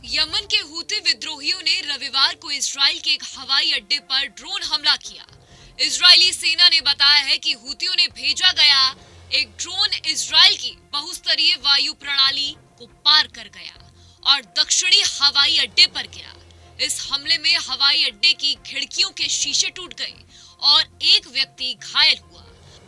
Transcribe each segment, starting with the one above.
Yemen के Houthi विद्रोहियों ने रविवार को इजराइल के एक हवाई अड्डे पर ड्रोन हमला किया। इजरायली सेना ने बताया है कि हूतियों ने भेजा गया एक ड्रोन इजराइल की बहुस्तरीय वायु प्रणाली को पार कर गया और दक्षिणी हवाई अड्डे पर गिरा। इस हमले में हवाई अड्डे की खिड़कियों के शीशे टूट गए और एक व्यक्ति घायल हुआ।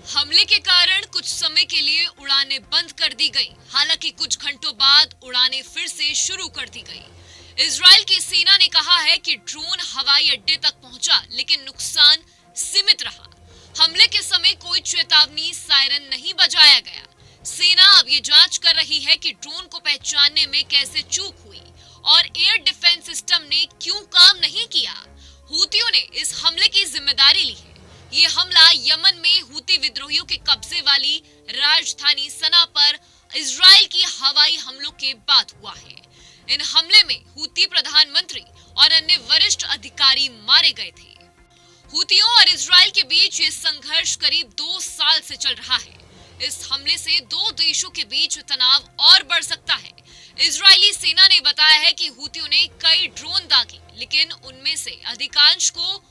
हमले के कारण कुछ समय के लिए उड़ानें बंद कर दी गई। हालांकि कुछ घंटों बाद उड़ानें फिर से शुरू कर दी गई। इजराइल की सेना ने कहा है कि ड्रोन हवाई अड्डे तक पहुंचा, लेकिन नुकसान सीमित रहा। हमले के समय कोई चेतावनी सायरन नहीं बजाया गया। सेना अब ये जांच कर रही है कि ड्रोन को पहचानने में कैसे चूक हुई और एयर डिफेंस सिस्टम ने क्यों काम नहीं किया। हूतियों ने इस हमले की जिम्मेदारी ली है। ये हमला यमन में हूती विद्रोहियों के कब्जे वाली राजधानी सना पर इजराइल की हवाई हमलों के बाद हुआ है। इन हमले में हूती प्रधानमंत्री और अन्य वरिष्ठ अधिकारी मारे गए थे। हूतियों और इजराइल के बीच ये संघर्ष करीब 2 साल से चल रहा है। इस हमले से दो देशों के बीच तनाव और बढ़ सकता है। इजरायली सेना ने बताया है कि हूतियों ने कई ड्रोन दागे, लेकिन उनमें से अधिकांश को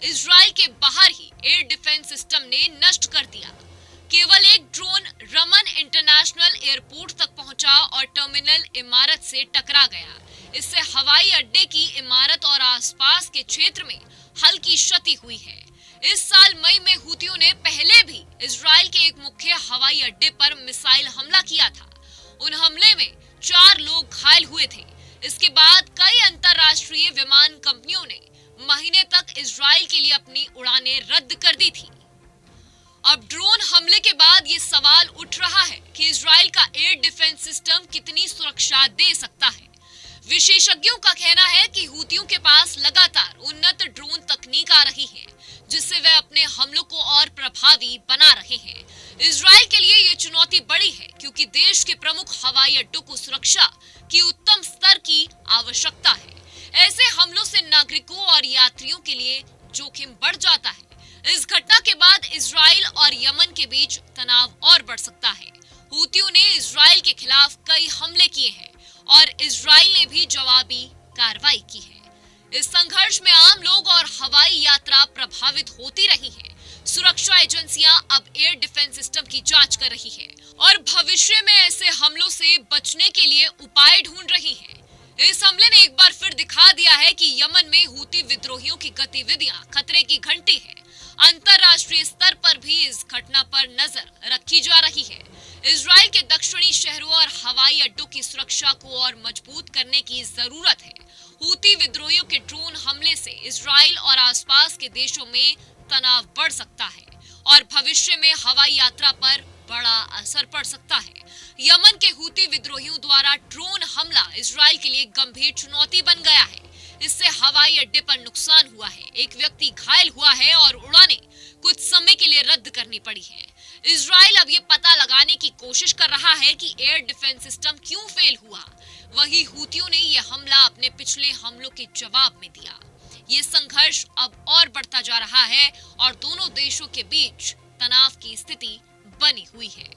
इजराइल के बाहर ही एयर डिफेंस सिस्टम ने नष्ट कर दिया। केवल एक ड्रोन रमन इंटरनेशनल एयरपोर्ट तक पहुंचा और टर्मिनल इमारत से टकरा गया। इससे हवाई अड्डे की इमारत और आसपास के क्षेत्र में हल्की क्षति हुई है। इस साल मई में हूतियों ने पहले भी इजराइल के एक मुख्य हवाई अड्डे पर मिसाइल हमला किया था। उन हमले में 4 लोग घायल हुए थे। इसके बाद कई अंतर्राष्ट्रीय विमान कंपनियों ने महीने तक इजराइल के लिए अपनी उड़ानें रद्द कर दी थी। अब ड्रोन हमले के बाद ये सवाल उठ रहा है कि इजराइल का एयर डिफेंस सिस्टम कितनी सुरक्षा दे सकता है। विशेषज्ञों का कहना है कि हूतियों के पास लगातार उन्नत ड्रोन तकनीक आ रही है, जिससे वे अपने हमलों को और प्रभावी बना रहे हैं। इजराइल के लिए ये चुनौती बड़ी है, क्योंकि देश के प्रमुख हवाई अड्डों को सुरक्षा की उत्तम स्तर की आवश्यकता है। ऐसे हमलों से नागरिकों और यात्रियों के लिए जोखिम बढ़ जाता है। इस घटना के बाद इजराइल और यमन के बीच तनाव और बढ़ सकता है। हूतियों ने इजराइल के खिलाफ कई हमले किए हैं और इजराइल ने भी जवाबी कार्रवाई की है। इस संघर्ष में आम लोग और हवाई यात्रा प्रभावित होती रही है। सुरक्षा एजेंसियां अब एयर डिफेंस सिस्टम की जांच कर रही है और भविष्य में ऐसे हमलों से बचने के लिए उपाय ढूंढ रही है। इस हमले ने एक बार फिर दिखा दिया है कि यमन में हूती विद्रोहियों की गतिविधियां खतरे की घंटी है। अंतर्राष्ट्रीय स्तर पर भी इस घटना पर नजर रखी जा रही है। इजराइल के दक्षिणी शहरों और हवाई अड्डों की सुरक्षा को और मजबूत करने की जरूरत है। हूती विद्रोहियों के ड्रोन हमले से इजराइल और आसपास के देशों में तनाव बढ़ सकता है और भविष्य में हवाई यात्रा पर बड़ा असर पड़ सकता है। यमन के हूती विद्रोहियों द्वारा ड्रोन हमला इजराइल के लिए गंभीर चुनौती बन गया है। इससे हवाई अड्डे पर नुकसान हुआ है, एक व्यक्ति घायल हुआ है और उड़ानें कुछ समय के लिए रद्द करनी पड़ी है। इजराइल अब ये पता लगाने की कोशिश कर रहा है कि एयर डिफेंस सिस्टम क्यों फेल हुआ। वहीं हूतियों ने यह हमला अपने पिछले हमलों के जवाब में दिया। ये संघर्ष अब और बढ़ता जा रहा है और दोनों देशों के बीच तनाव की स्थिति बनी हुई है।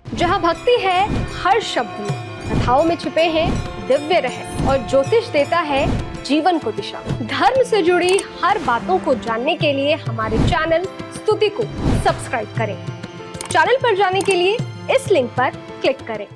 जहाँ भक्ति है हर शब्द में, कथाओं में छुपे हैं दिव्य रहस्य और ज्योतिष देता है जीवन को दिशा। धर्म से जुड़ी हर बातों को जानने के लिए हमारे चैनल स्तुति को सब्सक्राइब करें। चैनल पर जाने के लिए इस लिंक पर क्लिक करें।